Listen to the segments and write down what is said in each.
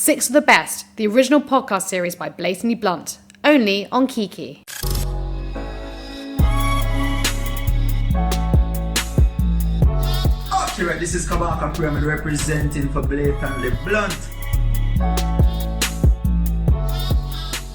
Six of the Best, the original podcast series by Blatantly Blunt, only on Kiki. Okay, this is Kabaka Pyramid representing for Blatantly Blunt.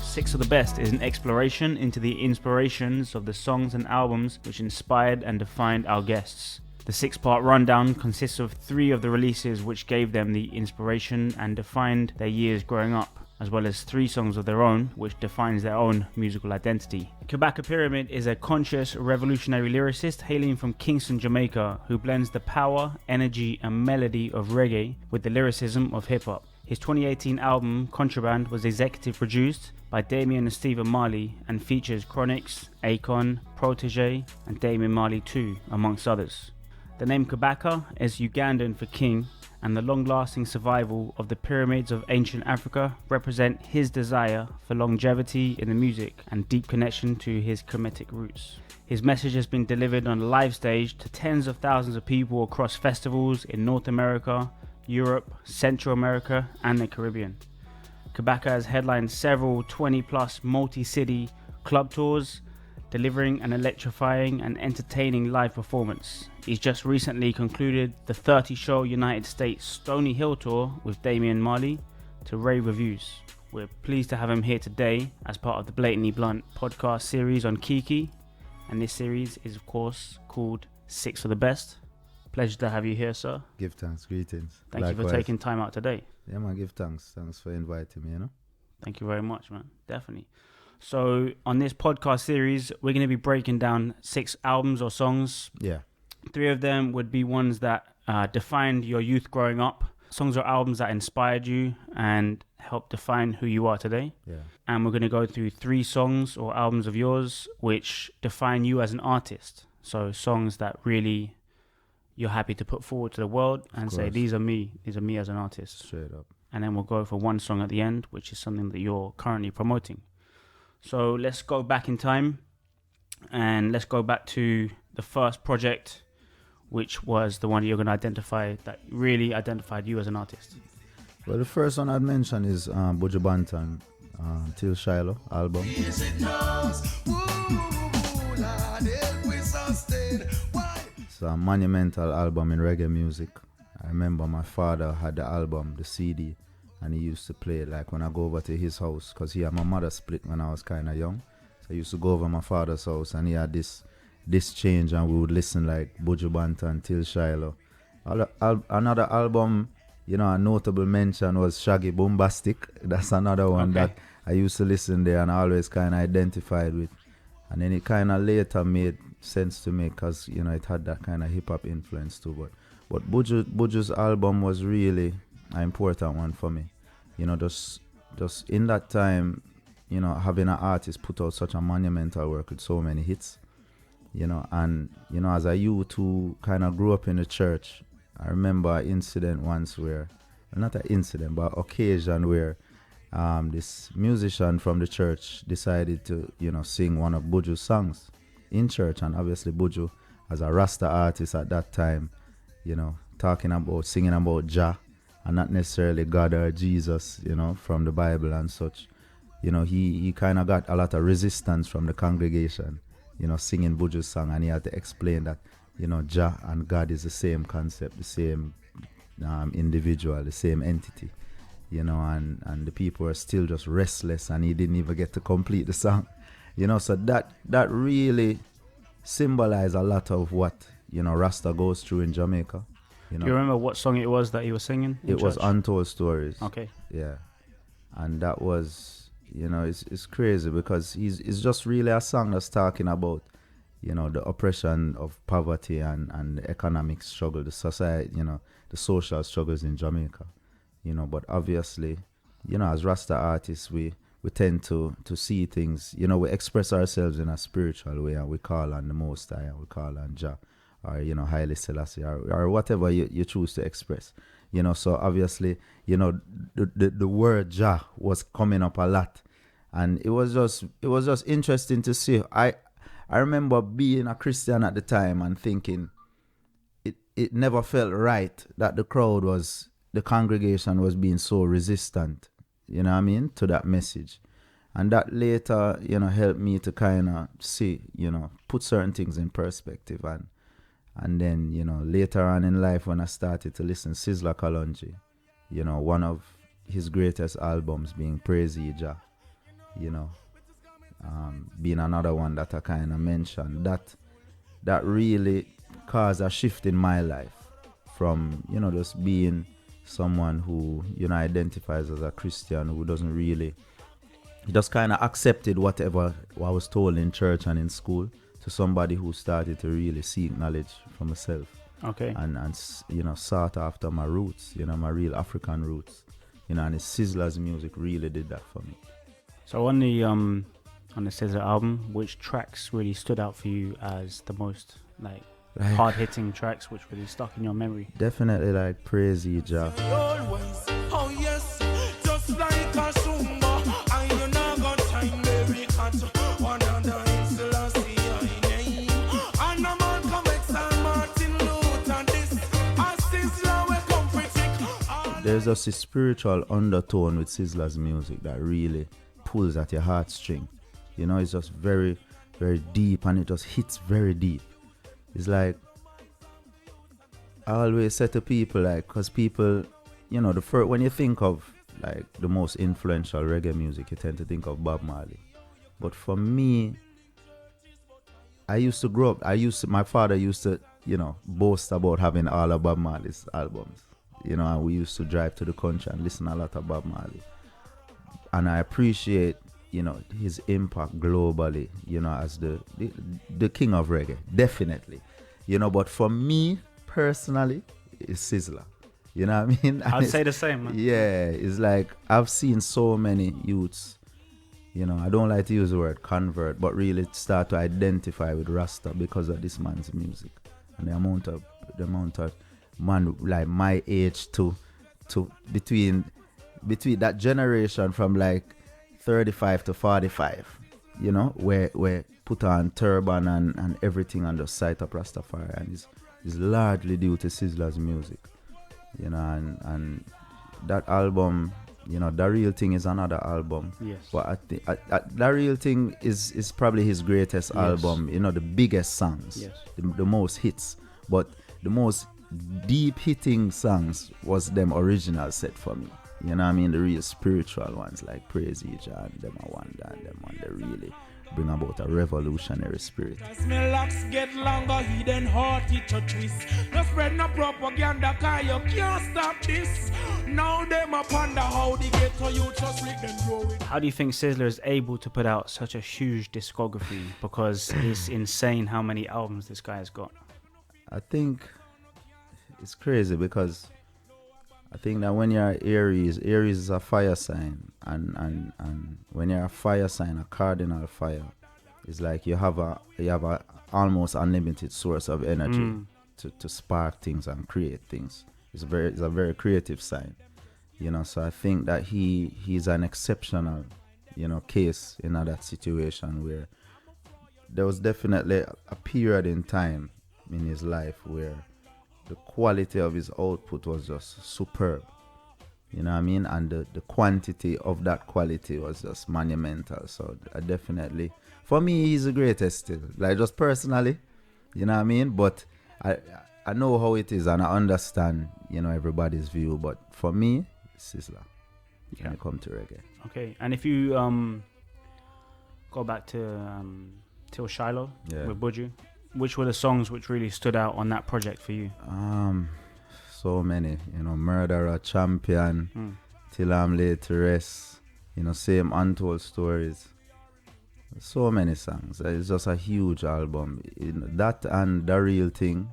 Six of the Best is an exploration into the inspirations of the songs and albums which inspired and defined our guests. The six-part rundown consists of 3 of the releases which gave them the inspiration and defined their years growing up, as well as 3 songs of their own which defines their own musical identity. Kabaka Pyramid is a conscious, revolutionary lyricist hailing from Kingston, Jamaica, who blends the power, energy and melody of reggae with the lyricism of hip-hop. His 2018 album, Kontraband, was executive produced by Damian and Stephen Marley and features Chronixx, Akon, Protege and Damian Marley too, amongst others. The name Kabaka is Ugandan for king, and the long-lasting survival of the pyramids of ancient Africa represent his desire for longevity in the music and deep connection to his Kemetic roots. His message has been delivered on a live stage to tens of thousands of people across festivals in North America, Europe, Central America and the Caribbean. Kabaka has headlined several 20-plus multi-city club tours, delivering an electrifying and entertaining live performance. He's just recently concluded the 30-show United States Stony Hill tour with Damian Marley to rave reviews. We're pleased to have him here today as part of the Blatantly Blunt podcast series on Kiki, and this series is of course called Six of the Best. Pleasure to have you here, sir. Give thanks, greetings. Thank you for taking time out today. Yeah, man, give thanks. Thanks for inviting me, Thank you very much, man. Definitely. So on this podcast series, we're going to be breaking down 6 albums or songs. Yeah. 3 of them would be ones that defined your youth growing up. Songs or albums that inspired you and helped define who you are today. Yeah. And we're going to go through 3 songs or albums of yours which define you as an artist. So songs that really you're happy to put forward to the world and say, these are me as an artist. Straight up. And then we'll go for one song at the end, which is something that you're currently promoting. So let's go back in time and let's go back to the first project, which was the one you're going to identify that really identified you as an artist. Well, the first one I'd mention is Buju Banton, Till Shiloh album. It's a monumental album in reggae music. I remember my father had the album, the CD, and he used to play it like when I go over to his house, because he and my mother split when I was kind of young. So I used to go over my father's house and he had this change and we would listen like Buju Banton, Till Shiloh. Another album, a notable mention was Shaggy Bombastic. That's another one that I used to listen there and I always kind of identified with. And then it kind of later made sense to me because, it had that kind of hip-hop influence too. But Buju's album was really an important one for me. Just in that time, having an artist put out such a monumental work with so many hits, and as a youth who kind of grew up in the church, I remember an incident once where, not an incident, but occasion where this musician from the church decided to, sing one of Buju's songs in church. And obviously Buju, as a Rasta artist at that time, singing about Jah, and not necessarily God or Jesus, from the Bible and such. He kind of got a lot of resistance from the congregation, singing Buju's song, and he had to explain that, Jah and God is the same concept, the same individual, the same entity, and the people are still just restless, and he didn't even get to complete the song, so that really symbolized a lot of what, Rasta goes through in Jamaica. Do you remember what song it was that he was singing? It was Untold Stories. Okay. Yeah. And that was, it's crazy because it's just really a song that's talking about, the oppression of poverty and the economic struggle, the society, the social struggles in Jamaica. But obviously, as Rasta artists, we tend to see things, we express ourselves in a spiritual way and we call on the Most High and we call on Jah. Or Haile Selassie or whatever you choose to express, so obviously the word Jah was coming up a lot, and it was just interesting to see. I remember being a Christian at the time and thinking it never felt right that the crowd was the congregation was being so resistant, you know what I mean, to that message. And that later, you know, helped me to kind of see, you know, put certain things in perspective. And then, you know, later on in life when I started to listen Sizzla Kalonji, you know, one of his greatest albums being Praise Ye Jah, you know, being another one that I kind of mentioned, that really caused a shift in my life from, you know, just being someone who, you know, identifies as a Christian, who doesn't really, he just kind of accepted whatever I was told in church and in school, to somebody who started to really seek knowledge for myself. Okay. And you know, sought after my roots, you know, my real African roots, you know, and Sizzla's music really did that for me. So on the Sizzla album, which tracks really stood out for you as the most like hard-hitting tracks, which really stuck in your memory? Definitely like Praise Ye Jah. Always, oh yes, just like a Zumba. I know not got time, baby, cut one under Selassie, I name. And a man come and Martin Luther, this a Sizzla we come critic. There's just a spiritual undertone with Sizzla's music that really pulls at your heartstring. You know, it's just very, very deep, and it just hits very deep. It's like, I always say to people, like, because people, you know, when you think of like the most influential reggae music, you tend to think of Bob Marley. But for me, I used to grow up, my father used to, you know, boast about having all of Bob Marley's albums. You know, and we used to drive to the country and listen a lot of Bob Marley. And I appreciate, you know, his impact globally, you know, as the king of reggae, definitely. You know, but for me personally, it's Sizzla. You know what I mean? I'd say the same, man. Yeah, it's like I've seen so many youths, you know, I don't like to use the word convert, but really start to identify with Rasta because of this man's music. And the amount of man like my age to between that generation from like 35 to 45, you know, where put on turban and everything on the site of Rastafari, and is largely due to Sizzla's music, you know, and that album, you know, The Real Thing is another album. Yes. But I think The Real Thing is probably his greatest album, you know, the biggest songs, yes, the most hits, but the most deep hitting songs was them original set for me. You know what I mean? The real spiritual ones like Praise Ye Jah and them are one, and them one, they really bring about a revolutionary spirit. As my locks get longer, hidden heart it a twist. No spread no propaganda, cause you can't stop this. Now them a ponder how they get to you, just let them grow it. How do you think Sizzla is able to put out such a huge discography? Because it's insane how many albums this guy has got. I think it's crazy because I think that when you're Aries is a fire sign, and when you're a fire sign, a cardinal fire, it's like you have a almost unlimited source of energy to spark things and create things. It's a very creative sign, you know. So I think that he's an exceptional, you know, case in that situation where there was definitely a period in time in his life where the quality of his output was just superb, you know what I mean, and the quantity of that quality was just monumental. So I definitely, for me, he's the greatest still, like just personally, you know what I mean, but I know how it is and I understand, you know, everybody's view, but for me, Sizzla when it comes to reggae. Okay, and if you go back to Till Shiloh with Buju, which were the songs which really stood out on that project for you? So many, you know, Murderer, Champion, Till I'm Laid to Rest, you know, Same Untold Stories. So many songs. It's just a huge album. You know, that and The Real Thing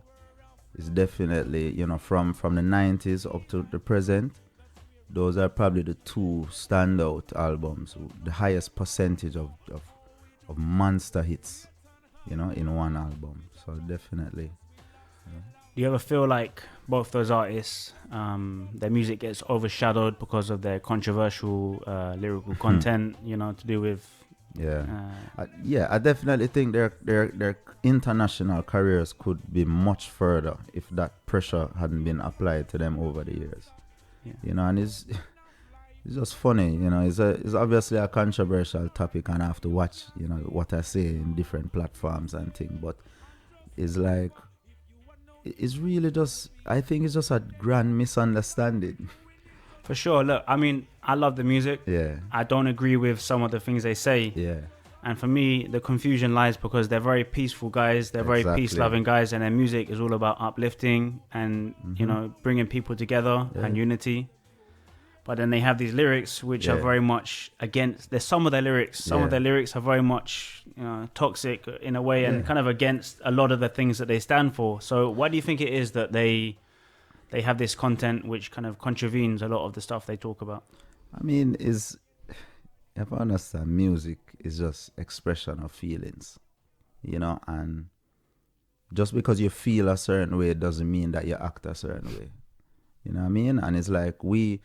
is definitely, you know, from the 90s up to the present, those are probably the two standout albums, the highest percentage of monster hits, you know, in one album. So definitely. Do you ever feel like both those artists, their music gets overshadowed because of their controversial lyrical content, you know, to do with... I definitely think their international careers could be much further if that pressure hadn't been applied to them over the years. You know, and it's just funny, you know. It's obviously a controversial topic, and I have to watch, you know, what I say in different platforms and things. But it's like, it's really just, I think it's just a grand misunderstanding. For sure. Look, I mean, I love the music. Yeah. I don't agree with some of the things they say. Yeah. And for me, the confusion lies because they're very peaceful guys. They're very peace-loving guys, and their music is all about uplifting and, you know, bringing people together and unity. But then they have these lyrics which are very much against. There's some of their lyrics. Some of their lyrics are very much, you know, toxic in a way and kind of against a lot of the things that they stand for. So why do you think it is that they have this content which kind of contravenes a lot of the stuff they talk about? I mean, if I understand, music is just expression of feelings, you know, and just because you feel a certain way doesn't mean that you act a certain way. You know what I mean? And it's like we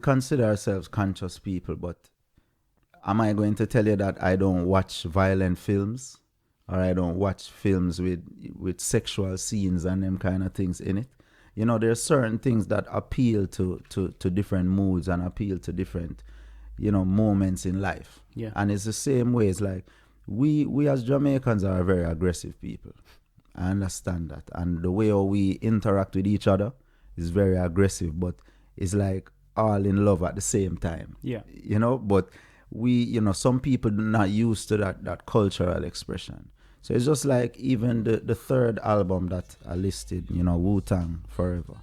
consider ourselves conscious people, but am I going to tell you that I don't watch violent films or I don't watch films with sexual scenes and them kind of things in it? You know, there are certain things that appeal to different moods and appeal to different, you know, moments in life. Yeah. And it's the same way. It's like we as Jamaicans are a very aggressive people. I understand that. And the way we interact with each other is very aggressive, but it's like all in love at the same time. Yeah. You know, but some people are not used to that cultural expression. So it's just like even the third album that I listed, you know, WuTang Forever.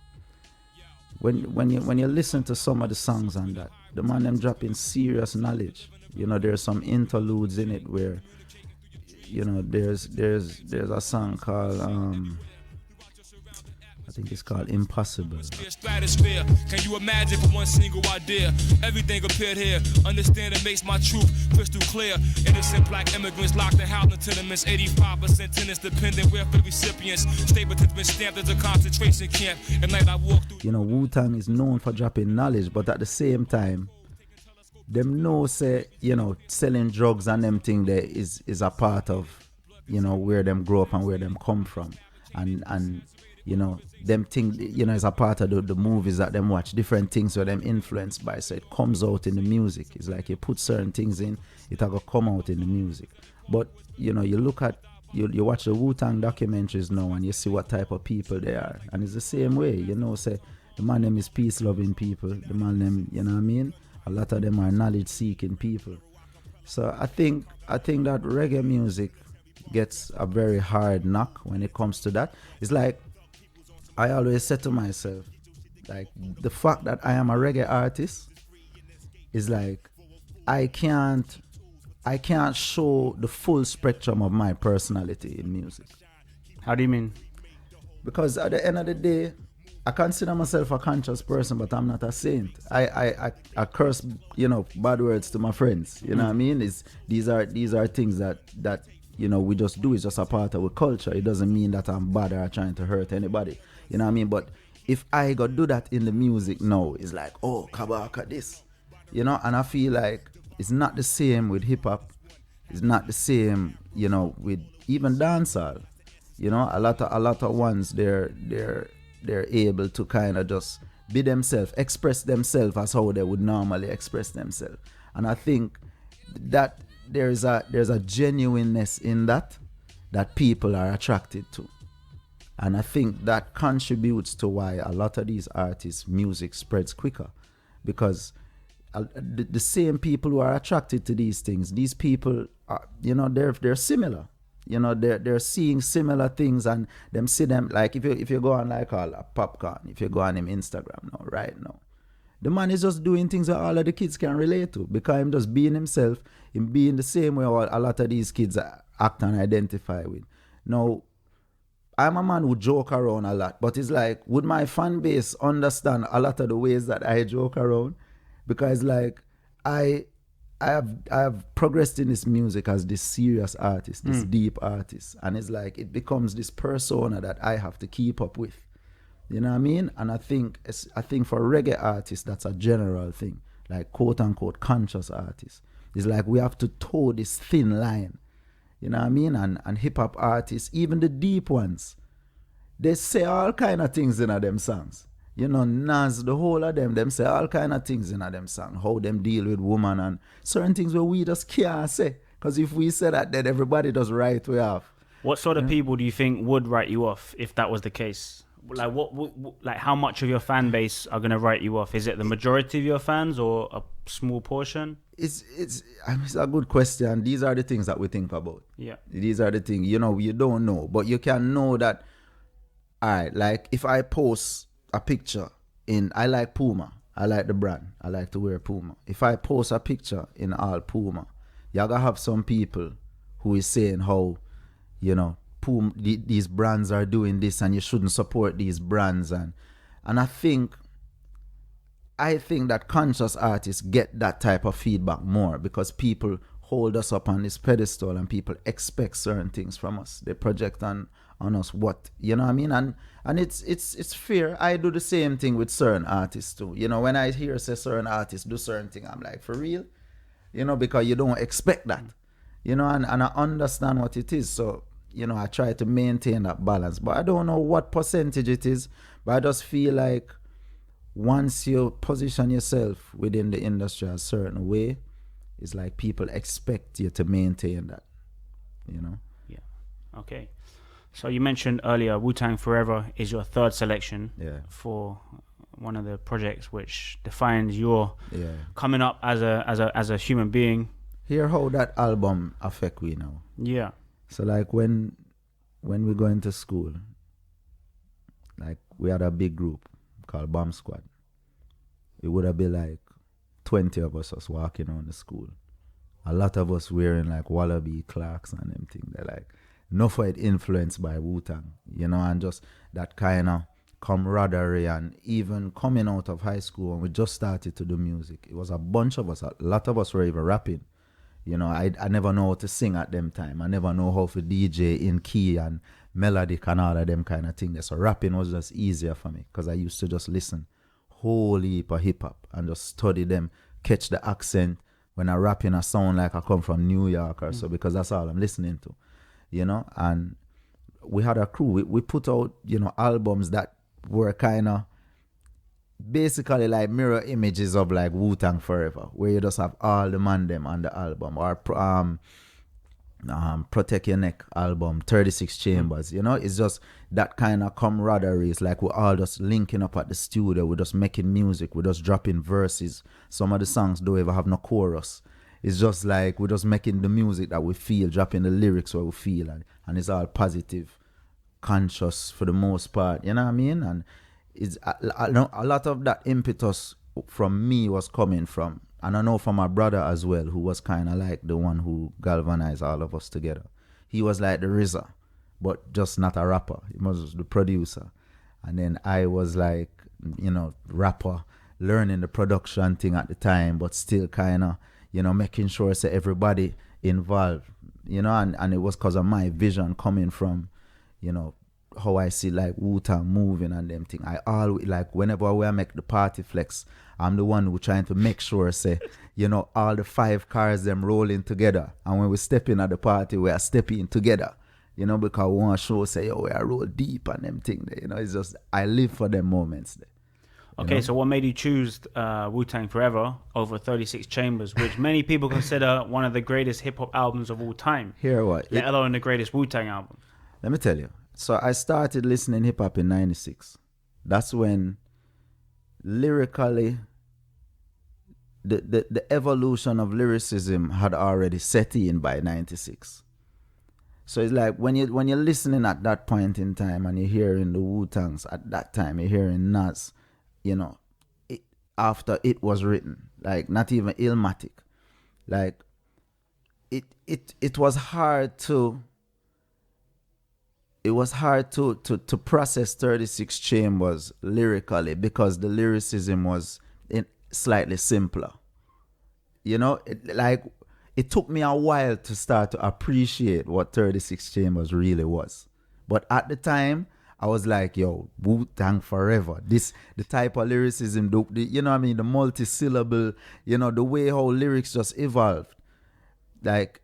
When you listen to some of the songs on that, the man them dropping serious knowledge. You know, there's some interludes in it where, you know, there's a song called I think it's called Impossible. Stratosphere. Can you imagine for one single idea? Everything appeared here. Understand it makes my truth crystal clear. Innocent black immigrants locked in housing tenements. 85% tenants dependent welfare recipients. Stapleton's been stamped as a concentration camp. And like I walk through. You know, Wu-Tang is known for dropping knowledge, but at the same time, them know say, you know, selling drugs and them thing there is a part of, you know, where them grow up and where them come from. And you know, them thing, you know, is a part of the movies that them watch, different things where them influenced by. So it comes out in the music. It's like you put certain things in, it will come out in the music. But, you know, you look at, you watch the Wu-Tang documentaries now and you see what type of people they are. And it's the same way, you know, say, the man them is peace-loving people. The man them, you know what I mean? A lot of them are knowledge-seeking people. So I think that reggae music gets a very hard knock when it comes to that. It's like, I always say to myself, like, the fact that I am a reggae artist is like, I can't show the full spectrum of my personality in music. How do you mean? Because at the end of the day, I consider myself a conscious person, but I'm not a saint. I curse, you know, bad words to my friends. You know what I mean? These are things that you know, we just do. It's just a part of our culture. It doesn't mean that I'm bad or trying to hurt anybody. You know what I mean? But if I go do that in the music now, it's like, oh, Kabaka this. You know, and I feel like it's not the same with hip hop. It's not the same, you know, with even dancehall. You know, a lot of ones they're able to kind of just be themselves, express themselves as how they would normally express themselves. And I think that there's a genuineness in that people are attracted to. And I think that contributes to why a lot of these artists' music spreads quicker. Because the same people who are attracted to these things, these people are, you know, they're similar. You know, they're seeing similar things and them see them, like if you go on like all Popcorn, if you go on him Instagram now, right now, the man is just doing things that all of the kids can relate to, because him just being himself, him being the same way a lot of these kids act and identify with. Now, I'm a man who joke around a lot, but it's like, would my fan base understand a lot of the ways that I joke around? Because like, I have progressed in this music as this serious artist, this deep artist, and it's like it becomes this persona that I have to keep up with. You know what I mean? And I think for reggae artists, that's a general thing, like quote unquote conscious artists. It's like we have to toe this thin line. You know what I mean? And hip hop artists, even the deep ones, they say all kind of things in them songs. You know, Nas, the whole of them say all kind of things in them songs. How them deal with woman and certain things where we just can't say. Because if we say that, then everybody does write we have. What sort of people do you think would write you off if that was the case? Like like how much of your fan base are gonna write you off? Is it the majority of your fans or a small portion? It's a good question. These are the things that we think about. Yeah. These are the things, you know, you don't know, but you can know that. All right, like if I post a picture I like Puma. I like the brand. I like to wear Puma. If I post a picture in all Puma, you're gonna have some people who is saying how, you know, Puma, these brands are doing this and you shouldn't support these brands. And I think that conscious artists get that type of feedback more because people hold us up on this pedestal and people expect certain things from us. They project on us what, you know what I mean? And it's fair. I do the same thing with certain artists too. You know, when I hear say certain artists do certain thing, I'm like, for real? You know, because you don't expect that. You know, and I understand what it is. So, you know, I try to maintain that balance. But I don't know what percentage it is. But I just feel like once you position yourself within the industry a certain way, it's like people expect you to maintain that, you know? Yeah. Okay. So you mentioned earlier WuTang Forever is your third selection for one of the projects which defines your coming up as a human being. Hear how that album affect we now. Yeah. So like when we go into school, like we had a big group called Bomb Squad. It would have been like 20 of us walking around the school. A lot of us wearing like Wallaby, Clarks and them things. They're like, enough of it influenced by Wu-Tang, you know, and just that kind of camaraderie. And even coming out of high school when we just started to do music, it was a bunch of us, a lot of us were even rapping. You know, I never know how to sing at them time. I never know how to DJ in key and melodic and all of them kind of things. So rapping was just easier for me because I used to just listen whole heap of hip-hop and just study them, catch the accent. When I rap in a sound like I come from New York or so, because that's all I'm listening to, you know. And we had a crew. We put out, you know, albums that were kind of basically like mirror images of like WuTang Forever, where you just have all the man them on the album, or Protect Your Neck album, 36 Chambers, you know. It's just that kind of camaraderie. It's like we're all just linking up at the studio, we're just making music, we're just dropping verses. Some of the songs don't even have no chorus. It's just like we're just making the music that we feel, dropping the lyrics where we feel, and it's all positive, conscious for the most part, you know what I mean? And it's a lot of that impetus from me was coming from, and I know from my brother as well, who was kind of like the one who galvanized all of us together. He was like the RZA, but just not a rapper. He was the producer. And then I was like, you know, rapper, learning the production thing at the time, but still kind of, you know, making sure say everybody involved, you know, and it was because of my vision coming from, you know, how I see like Wu-Tang moving and them thing. I always, like, whenever we make the party flex, I'm the one who trying to make sure, say, you know, all the 5 cars them rolling together. And when we step in at the party, we are stepping together, you know, because we want to show, say, yo, we are roll deep and them thing there. You know, it's just, I live for them moments there. Okay, so what made you choose WuTang Forever over 36 Chambers, which many people consider one of the greatest hip-hop albums of all time? Hear what? Let alone the greatest Wu-Tang album. Let me tell you. So I started listening hip-hop in 96. That's when lyrically the evolution of lyricism had already set in by 96. So it's like when you're listening at that point in time and you're hearing the Wu-Tangs at that time, you're hearing Nas, you know, after it was written, like not even Illmatic, like it was hard to process 36 Chambers lyrically because the lyricism was slightly simpler. You know, it took me a while to start to appreciate what 36 Chambers really was. But at the time, I was like, yo, Wu-Tang Forever. The type of lyricism, you know what I mean, the multi-syllable, you know, the way how lyrics just evolved. Like,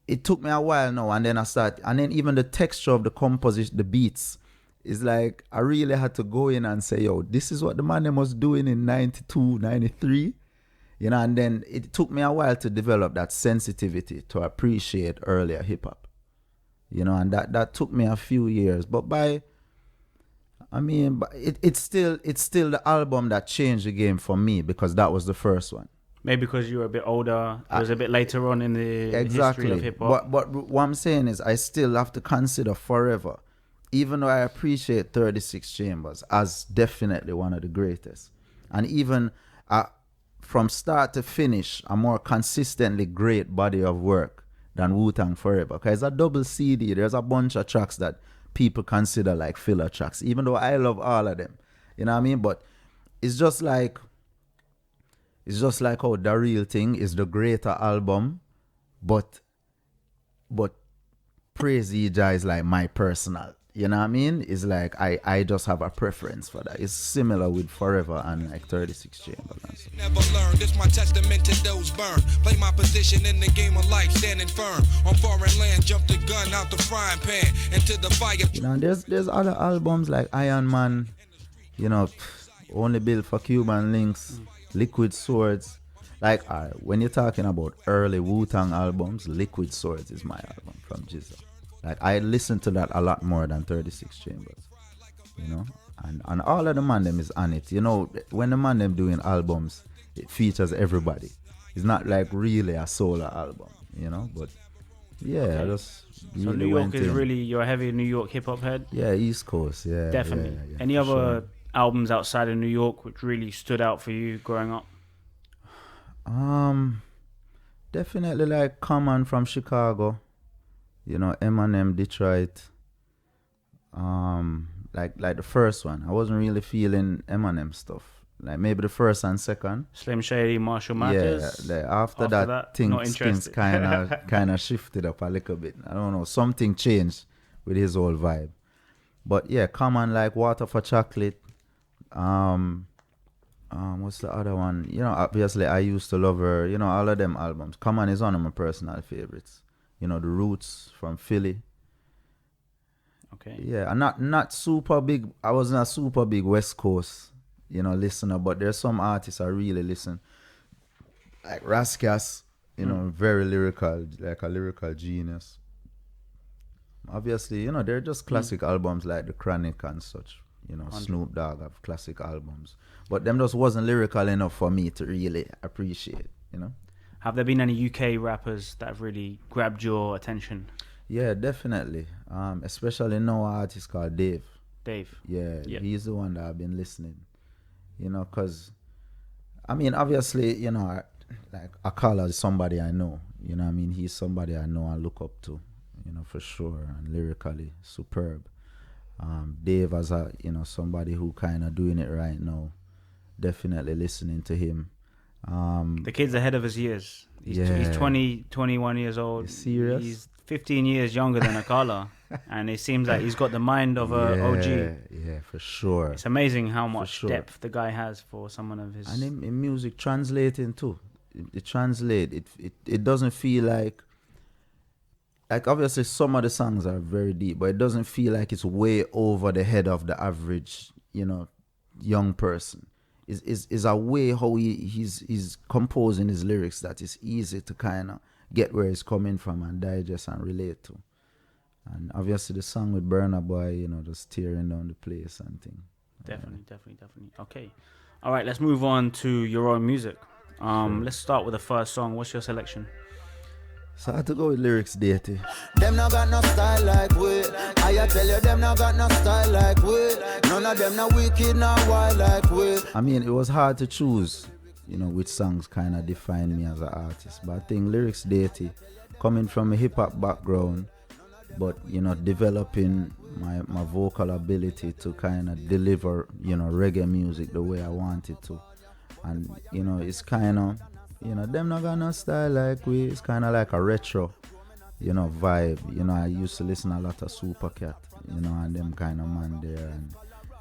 it took me a while now, and then and then even the texture of the composition, the beats, it's like I really had to go in and say, yo, this is what the man them was doing in 92, 93. You know, and then it took me a while to develop that sensitivity to appreciate earlier hip hop. You know, and that took me a few years. But it's still the album that changed the game for me, because that was the first one. Maybe because you were a bit older, it was a bit later on in the history of hip hop. But what I'm saying is, I still have to consider Forever, even though I appreciate 36 Chambers as definitely one of the greatest, and even from start to finish, a more consistently great body of work than WuTang Forever. Because it's a double CD. There's a bunch of tracks that people consider like filler tracks, even though I love all of them. You know what I mean? But it's just like how The Real Thing is the greater album, but Praise Ija is like my personal. You know what I mean? It's like I just have a preference for that. It's similar with Forever and like 36 Chambers and stuff. Never learn. This my testament to those burned. Play my position in the game of life, standing firm. On foreign land, jump the gun out the frying pan into the fire. You know, there's other albums like Iron Man, you know, Only Built for Cuban Links, Liquid Swords. Like, when you're talking about early Wu-Tang albums, Liquid Swords is my album from Jizza. Like, I listen to that a lot more than 36 Chambers, you know, and all of the man them is on it. You know, when the man them doing albums, it features everybody. It's not like really a solo album, you know, but yeah, okay. I just really so New York went is in. really, you're a heavy New York hip hop head? Yeah, East Coast, yeah. Definitely. Yeah, any other sure. albums outside of New York which really stood out for you growing up? Definitely like Common from Chicago. You know, Eminem, Detroit. Like the first one. I wasn't really feeling Eminem stuff. Like maybe the first and second. Slim Shady, Marshall Mathers. Yeah, after that things kind of shifted up a little bit. I don't know, something changed with his whole vibe. But yeah, Common like Water for Chocolate. What's the other one? You know, obviously I used to love her. You know, all of them albums. Common is one of my personal favorites. You know, the Roots from Philly. Okay. Yeah, I'm not super big. I wasn't a super big West Coast, you know, listener, but there's some artists I really listen. Like Raskas, you know, very lyrical, like a lyrical genius. Obviously, you know, they're just classic albums like the Chronixx and such. You know, 100. Snoop Dogg have classic albums. But them just wasn't lyrical enough for me to really appreciate, you know. Have there been any UK rappers that have really grabbed your attention? Yeah, definitely. Especially now an artist called Dave. Dave? Yeah, he's the one that I've been listening. You know, because, I mean, obviously, you know, like Akala is somebody I know. You know what I mean? He's somebody I know and look up to, you know, for sure. And lyrically superb. Dave as a, you know, somebody who kind of doing it right now. Definitely listening to him. The kid's ahead of his years. He's 20, 21 years old. Serious? He's 15 years younger than Akala. And it seems like he's got the mind of a OG. Yeah, for sure. It's amazing how much depth the guy has for someone of his... And in music, translating too. It translates. It doesn't feel like obviously some of the songs are very deep, but it doesn't feel like it's way over the head of the average, you know, young person. Is a way how he's composing his lyrics that is easy to kind of get where he's coming from and digest and relate to. And obviously the song with Burna Boy, you know, just tearing down the place and thing. Definitely. Okay. All right, let's move on to your own music. Let's start with the first song. What's your selection? So I had to go with Lyrics Deity. Them not got no style like we. I tell you, them not got no style like we. None of them not wicked, not wild like we. I mean, it was hard to choose, you know, which songs kind of define me as an artist. But I think Lyrics Deity, coming from a hip-hop background, but, you know, developing my vocal ability to kind of deliver, you know, reggae music the way I wanted to. And, you know, it's kind of... You know, them not got no style like we. It's kind of like a retro, you know, vibe. You know, I used to listen a lot of Supercat, you know, and them kind of man there. And,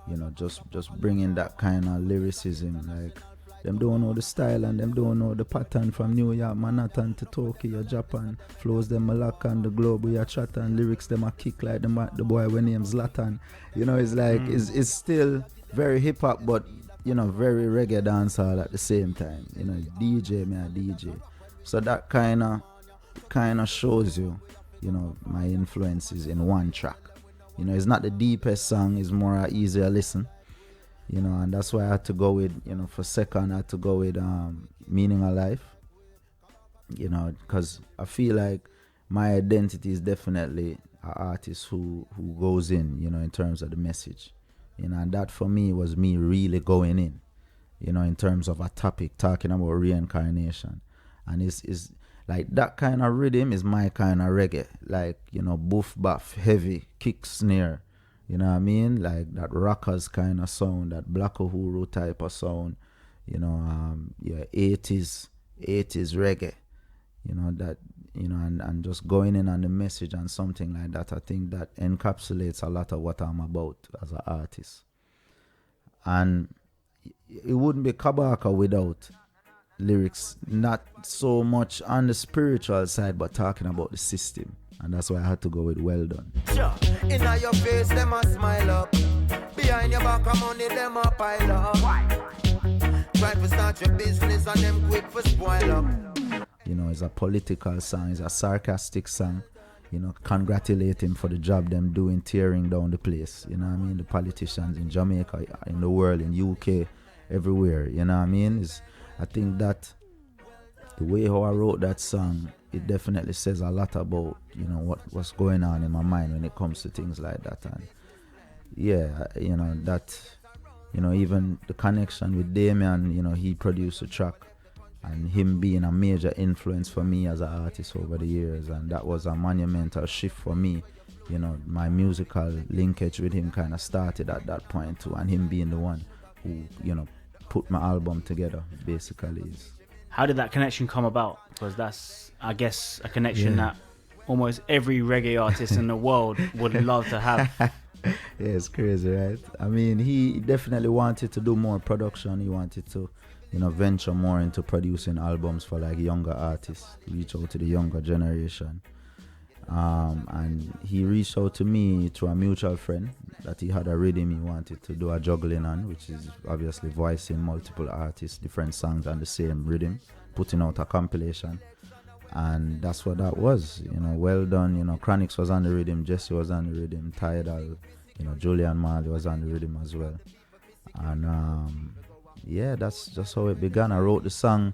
you know, just bringing that kind of lyricism, like, Them don't know the style and them don't know the pattern from New York, Manhattan to Tokyo, Japan. Flows them a lock on the globe we a chat and lyrics them a kick like the boy when name's Zlatan. You know, it's like it's still very hip hop, but you know, very reggae dancehall at the same time. You know, DJ me a DJ. So that kinda shows you, you know, my influences in one track. You know, it's not the deepest song, it's more a easier listen. You know, and that's why I had to go with, you know, for second I had to go with Meaning of Life. You know, because I feel like my identity is definitely an artist who goes in, you know, in terms of the message. You know, and that for me was me really going in, you know, in terms of a topic, talking about reincarnation. And it's like that kind of rhythm is my kind of reggae. Like, you know, boof, buff, heavy, kick, snare. You know what I mean? Like that rockers kind of sound, that Black Uhuru type of sound. You know, 80s reggae. You know, that, you know, and just going in on the message and something like that. I think that encapsulates a lot of what I'm about as an artist. And it wouldn't be Kabaka without lyrics, not so much on the spiritual side, but talking about the system. And that's why I had to go with Well Done. Inna your face, them a smile up. Behind your back, of money, them a pile up. Try to start your business and them quick for spoil up. You know, it's a political song, it's a sarcastic song. You know, congratulate him for the job them doing, tearing down the place. You know what I mean? The politicians in Jamaica, in the world, in UK, everywhere. You know what I mean? I think that the way how I wrote that song, it definitely says a lot about, you know, what's going on in my mind when it comes to things like that. And yeah, you know, that, you know, even the connection with Damian, you know, he produced a track, and him being a major influence for me as an artist over the years, and that was a monumental shift for me. You know, my musical linkage with him kind of started at that point too, and him being the one who, you know, put my album together basically is. How did that connection come about? Because that's, I guess, a connection that almost every reggae artist in the world would love to have. Yeah, it's crazy, right? I mean, he definitely wanted to do more production. He wanted to, you know, venture more into producing albums for like younger artists, reach out to the younger generation. And he reached out to me through a mutual friend that he had a rhythm he wanted to do a juggling on, which is obviously voicing multiple artists, different songs on the same rhythm, putting out a compilation. And that's what that was, you know. Well Done, you know, Chronixx was on the rhythm, Jesse was on the rhythm, Tidal, you know, Damian Marley was on the rhythm as well. And yeah, that's just how it began. I wrote the song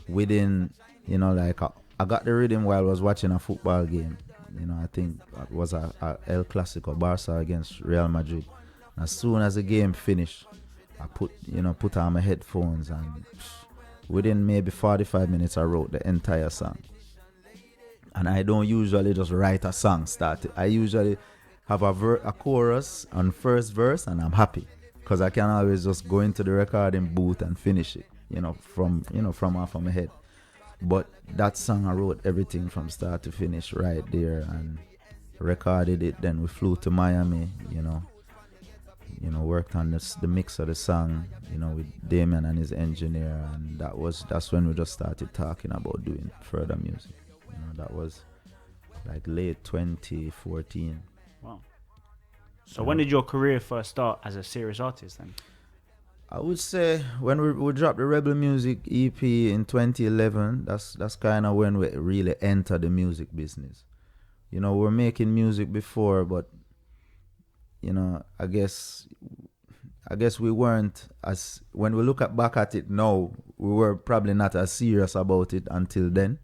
within, you know, like I got the rhythm while I was watching a football game. You know, I think it was a El Clasico, Barca against Real Madrid. And as soon as the game finished, I put on my headphones, and within maybe 45 minutes I wrote the entire song. And I don't usually just write a song started. I usually have a chorus on first verse, and I'm happy, because I can always just go into the recording booth and finish it, from off of my head. But that song, I wrote everything from start to finish right there and recorded it. Then we flew to Miami, worked on the mix of the song, with Damian and his engineer, and that's when we just started talking about doing further music. That was like late 2014. Wow. So when did your career first start as a serious artist then? I would say when we dropped the Rebel Music EP in 2011, that's kind of when we really entered the music business. We were making music before, but I guess we weren't as, when we look back at it now, we were probably not as serious about it until then.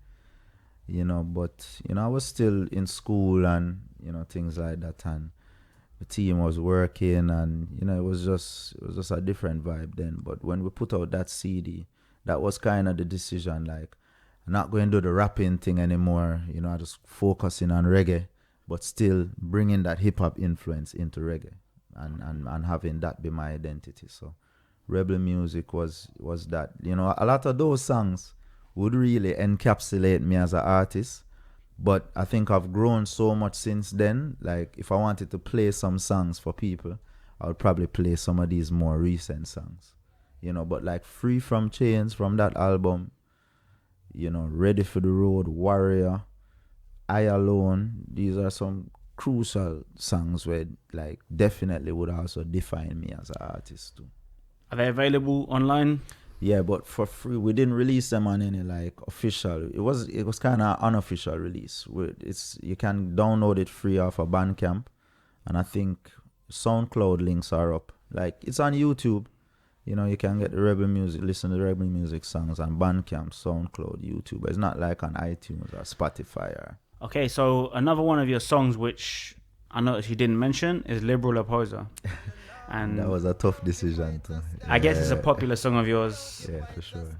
But I was still in school and things like that, and the team was working, and it was just a different vibe then. But when we put out that CD, that was kind of the decision, like, I'm not going to do the rapping thing anymore. I just focusing on reggae, but still bringing that hip hop influence into reggae, and having that be my identity. So Rebel Music was that. A lot of those songs would really encapsulate me as an artist. But I think I've grown so much since then. Like, if I wanted to play some songs for people, I would probably play some of these more recent songs. you know. But like Free From Chains from that album, you know, Ready for the Road, Warrior, I Alone, these are some crucial songs where like definitely would also define me as an artist too. Are they available online? Yeah, but for free. We didn't release them on any like official. It was kind of unofficial release. You can download it free off of Bandcamp, and I think SoundCloud links are up. Like it's on YouTube. You know, you can get the Rebel Music, listen to the Rebel Music songs on Bandcamp, SoundCloud, YouTube. It's not like on iTunes or Spotify or. Okay, so another one of your songs which I noticed you didn't mention is Liberal Opposer. And that was a tough decision too. I guess it's a popular song of yours. Yeah, for sure.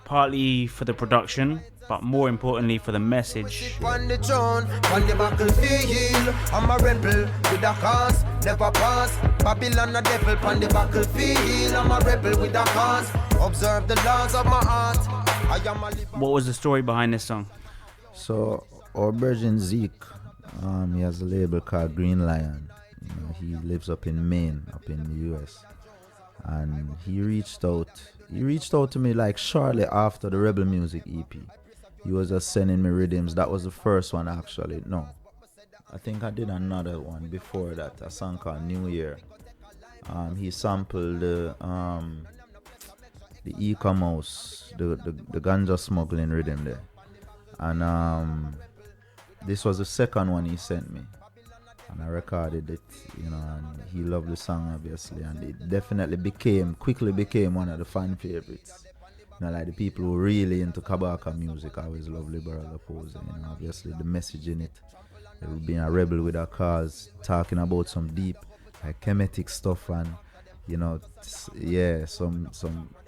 Partly for the production, but more importantly for the message. On the throne, on the battlefield, I'm a rebel with a cause, never pass. Babylon a devil on the battlefield, I'm a rebel with a cause. Observe the laws of my heart. I am a What was the story behind this song? So our virgin Zeke, he has a label called Green Lion. You know, he lives up in Maine, up in the US, and he reached out to me like shortly after the Rebel Music EP. He was just sending me rhythms. That was the first one actually. No, I think I did another one before that, a song called New Year. He sampled the e-commerce, the ganja smuggling rhythm there, and this was the second one he sent me. And I recorded it, you know, and he loved the song obviously, and it definitely quickly became one of the fan favorites. You know, like the people who really into Kabaka music always love Liberal Opposer, you know, obviously the message in it. Being a rebel with a cause, talking about some deep, like Kemetic stuff and, you know, yeah, some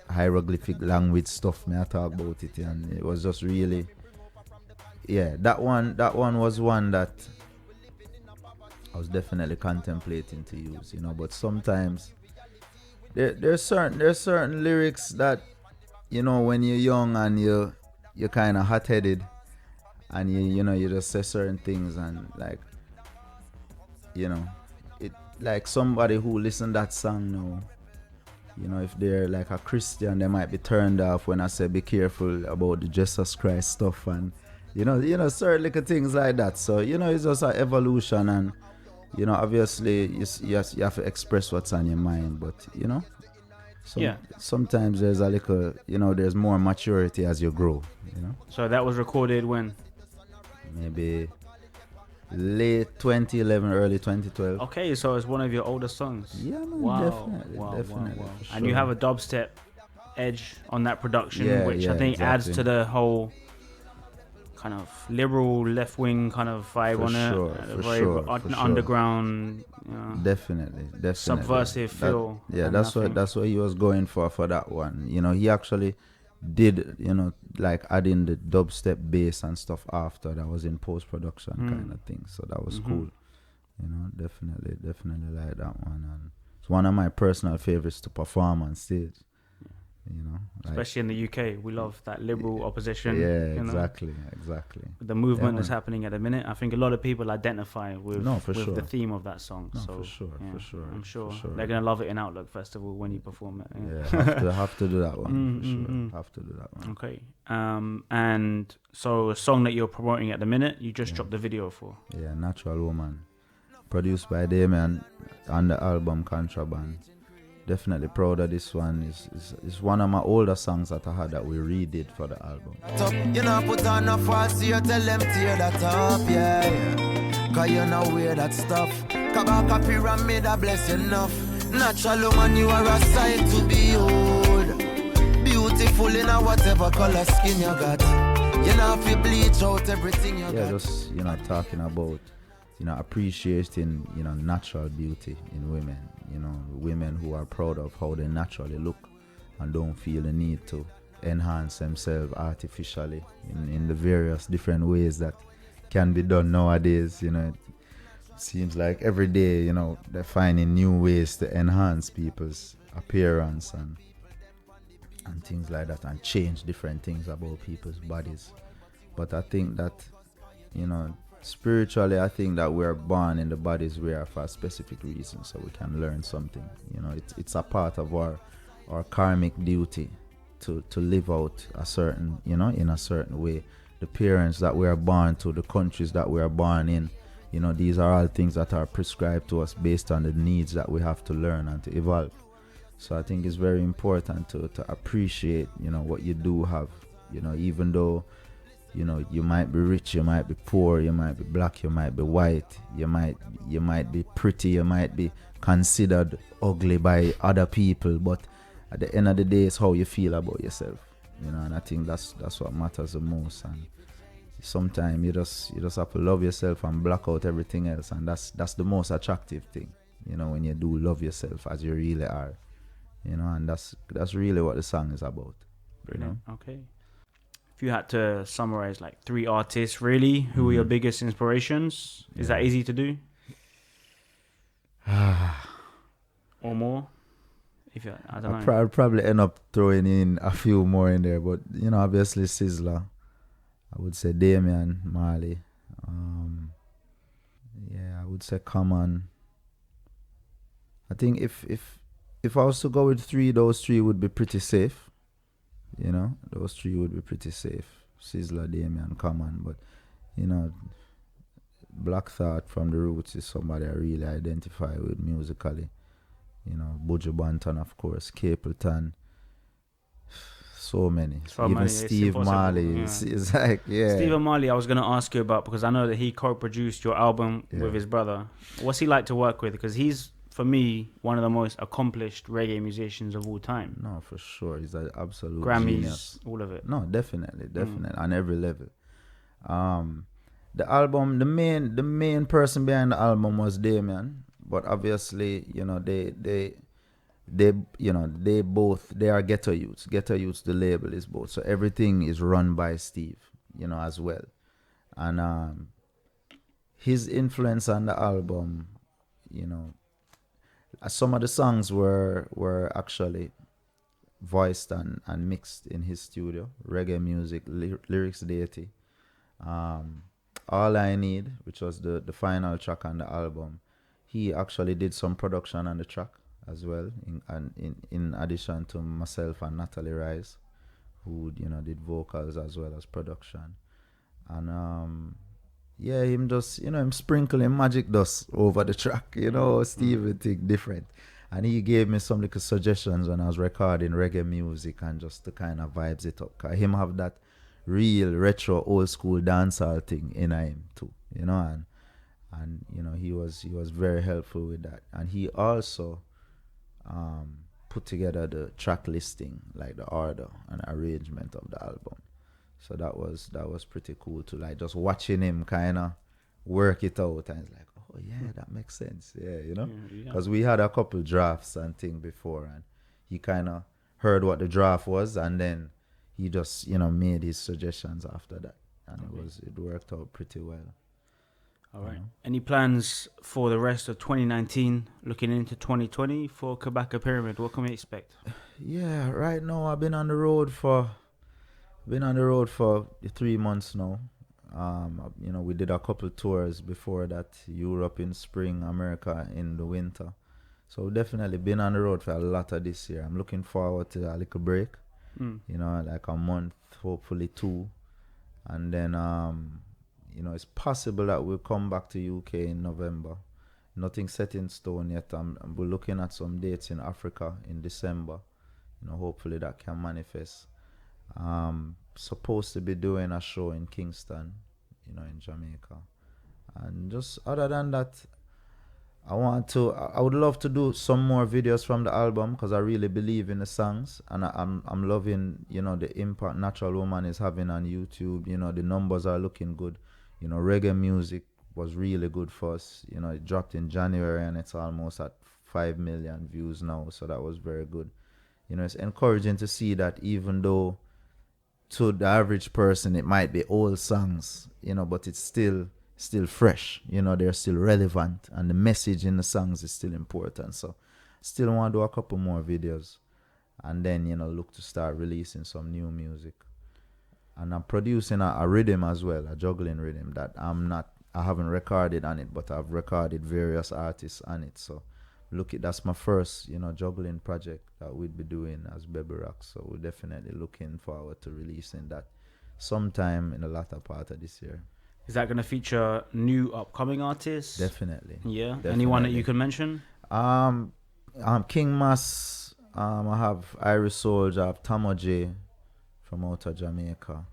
hieroglyphic language stuff, may I talk about it, and it was just really, yeah, that one was one that I was definitely contemplating to use, you know. But sometimes there's certain lyrics that, you know, when you're young and you're kind of hot-headed, and you know you just say certain things, and like, you know, it like somebody who listen that song now, you know, if they're like a Christian, they might be turned off when I say be careful about the Jesus Christ stuff, and you know certain little things like that. So you know, it's just an evolution, and you know, obviously you have to express what's on your mind, but you know, sometimes there's a little, you know, there's more maturity as you grow, you know. So that was recorded when? Maybe late 2011, early 2012. Okay, so it's one of your older songs. Yeah, man, Wow. definitely. And you have a dubstep edge on that production, which I think exactly. adds to the whole kind of liberal left-wing kind of vibe on it. Very underground, you know, definitely subversive feel. That's what he was going for that one. You know, he actually did, you know, like adding the dubstep bass and stuff after that was in post-production kind of thing. So that was cool. You know, definitely like that one, and it's one of my personal favorites to perform on stage. You know, like, especially in the UK, we love that liberal opposition. Yeah, you know? exactly. The movement that's happening at the minute, I think a lot of people identify with sure. the theme of that song. No, so for sure. I'm sure they're gonna love it in Outlook Festival when you perform it. Yeah, have to do that one. For sure. Have to do that one. Okay. And so a song that you're promoting at the minute, you just dropped the video for. Yeah, Natural Woman, produced by Damian on the album Kontraband. Definitely proud of this one. It's one of my older songs that I had that we redid for the album. You know, put on a false, you tell them tear that up, yeah. Cause you know wear that stuff. Kabaka Pyramid, I bless enough. Natural woman, you are a sight to behold. Beautiful in a whatever color skin you got. You know, if you bleach out everything you got. Yeah, just, you know, talking about, you know, appreciating, you know, natural beauty in women. You know, women who are proud of how they naturally look and don't feel the need to enhance themselves artificially in the various different ways that can be done nowadays. You know, it seems like every day, you know, they're finding new ways to enhance people's appearance and things like that, and change different things about people's bodies. But I think that, you know, spiritually, I think that we're born in the bodies we are for a specific reason, so we can learn something. You know, it's a part of our our karmic duty to live out a certain, in a certain way. The parents that we are born to, the countries that we are born in, these are all things that are prescribed to us based on the needs that we have to learn and to evolve. So I think it's very important to appreciate, what you do have, even though, you might be rich, you might be poor, you might be black, you might be white, you might be pretty, you might be considered ugly by other people, but at the end of the day, it's how you feel about yourself, and I think that's what matters the most. And sometimes you just have to love yourself and block out everything else, and that's the most attractive thing, when you do love yourself as you really are, and that's really what the song is about. Brilliant. Okay. If you had to summarize like 3 artists, really, who were your biggest inspirations? Is that easy to do? Or more? I don't know. I'll probably end up throwing in a few more in there, but obviously Sizzla. I would say Damian Marley. I would say Common. I think if I was to go with 3, those 3 would be pretty safe. Those 3 would be pretty safe. Sizzla, Damian, Common. But, Black Thought from the Roots is somebody I really identify with musically. Buju Banton, of course, Capleton. So many. Even Steve Marley. It's like, Steve Marley, I was going to ask you about, because I know that he co-produced your album with his brother. What's he like to work with? Because he's, for me, one of the most accomplished reggae musicians of all time. No, for sure. He's an absolute Grammys, genius. all of it. No, definitely. On every level. The album, the main person behind the album was Damian, but obviously, they are Ghetto Youths. Ghetto Youths, the label is both. So everything is run by Steve, as well. And his influence on the album, some of the songs were actually voiced and mixed in his studio. Reggae music, lyrics deity. All I Need, which was the final track on the album, he actually did some production on the track as well, in addition to myself and Natalie Rice, who did vocals as well as production. And him just him sprinkling magic dust over the track. Steve would think different, and he gave me some little suggestions when I was recording reggae music and just to kind of vibes it up. 'Cause him have that real retro old school dancehall thing in him too, and he was very helpful with that. And he also put together the track listing, like the order and arrangement of the album. So that was pretty cool to like just watching him kind of work it out, and it's like, oh yeah, that makes sense, because we had a couple drafts and thing before, and he kind of heard what the draft was, and then he just made his suggestions after that, and it worked out pretty well. All right. Any plans for the rest of 2019, looking into 2020 for Kabaka Pyramid? What can we expect? Yeah, right now I've been on the road for 3 months now. We did a couple tours before that, Europe in spring, America in the winter. So definitely been on the road for a lot of this year. I'm looking forward to a little break, like a month, hopefully 2. And then, it's possible that we'll come back to UK in November. Nothing set in stone yet. We're looking at some dates in Africa in December. Hopefully that can manifest. Supposed to be doing a show in Kingston, in Jamaica. And just other than that, I would love to do some more videos from the album, because I really believe in the songs, and I'm loving, the impact Natural Woman is having on YouTube. The numbers are looking good. Reggae music was really good for us. It dropped in January and it's almost at 5 million views now, so that was very good. It's encouraging to see that, even though to the average person it might be old songs, but it's still fresh, they're still relevant, and the message in the songs is still important. So still want to do a couple more videos, and then look to start releasing some new music. And I'm producing a rhythm as well, a juggling rhythm that I haven't recorded on it, but I've recorded various artists on it. So that's my first, juggling project that we'd be doing as Baby Rock. So we're definitely looking forward to releasing that sometime in the latter part of this year. Is that going to feature new upcoming artists? Definitely. Yeah. Definitely. Anyone that you can mention? King Mas. I have Iris Soldier. I have Tamo J from out of Jamaica.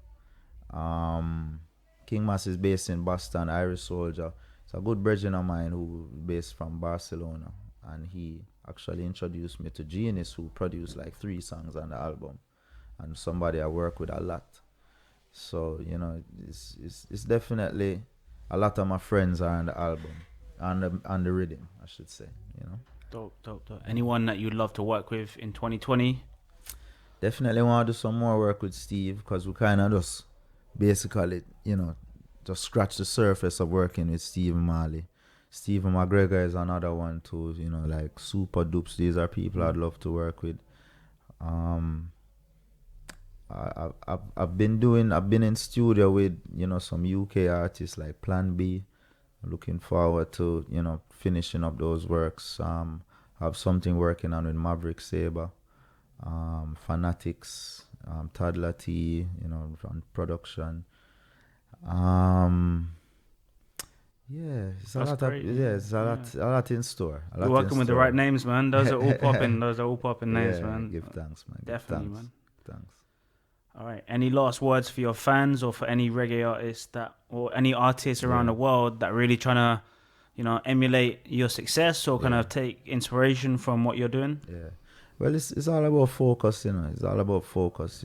King Mas is based in Boston. Iris Soldier. It's a good brethren of mine who is based from Barcelona, and he actually introduced me to Genius, who produced like 3 songs on the album, and somebody I work with a lot. So it's definitely a lot of my friends are on the album, on the rhythm, I should say. Dope. Anyone that you'd love to work with in 2020? Definitely want to do some more work with Steve, because we kind of just basically, just scratch the surface of working with Steve Marley. Stephen McGregor is another one too, like Super Dupes. These are people I'd love to work with. I've been in studio with, some UK artists like Plan B. Looking forward to, finishing up those works. Have something working on with Maverick Saber, Fanatics, Toddler T, on production. It's a lot in store. You're working with the right names, man. Those are all popping. Names, man. Give thanks, man. Definitely, man. Thanks. All right. Any last words for your fans, or for any reggae artists or any artists around the world that really trying to, emulate your success or kind of take inspiration from what you're doing? Yeah. Well, it's all about focus, It's all about focus,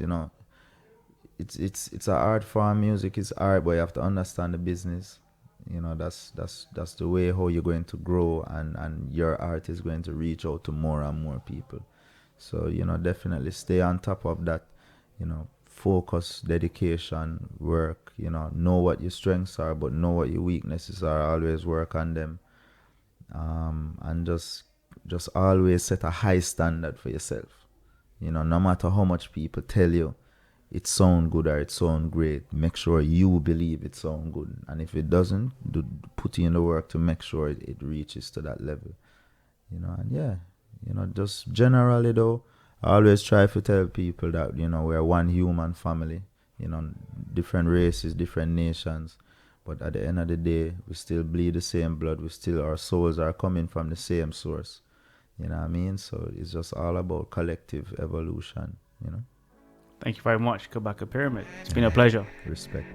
It's a art form. Music is art, but you have to understand the business. That's the way how you're going to grow, and your art is going to reach out to more and more people. So, definitely stay on top of that, focus, dedication, work, know what your strengths are, but know what your weaknesses are. Always work on them. And just always set a high standard for yourself. No matter how much people tell you it sound good or it sound great, make sure you believe it sound good. And if it doesn't, put in the work to make sure it reaches to that level. Just generally though, I always try to tell people that, we're one human family, different races, different nations. But at the end of the day, we still bleed the same blood. Our souls are coming from the same source. You know what I mean? So it's just all about collective evolution, Thank you very much, Kabaka Pyramid. It's been a pleasure. Respect.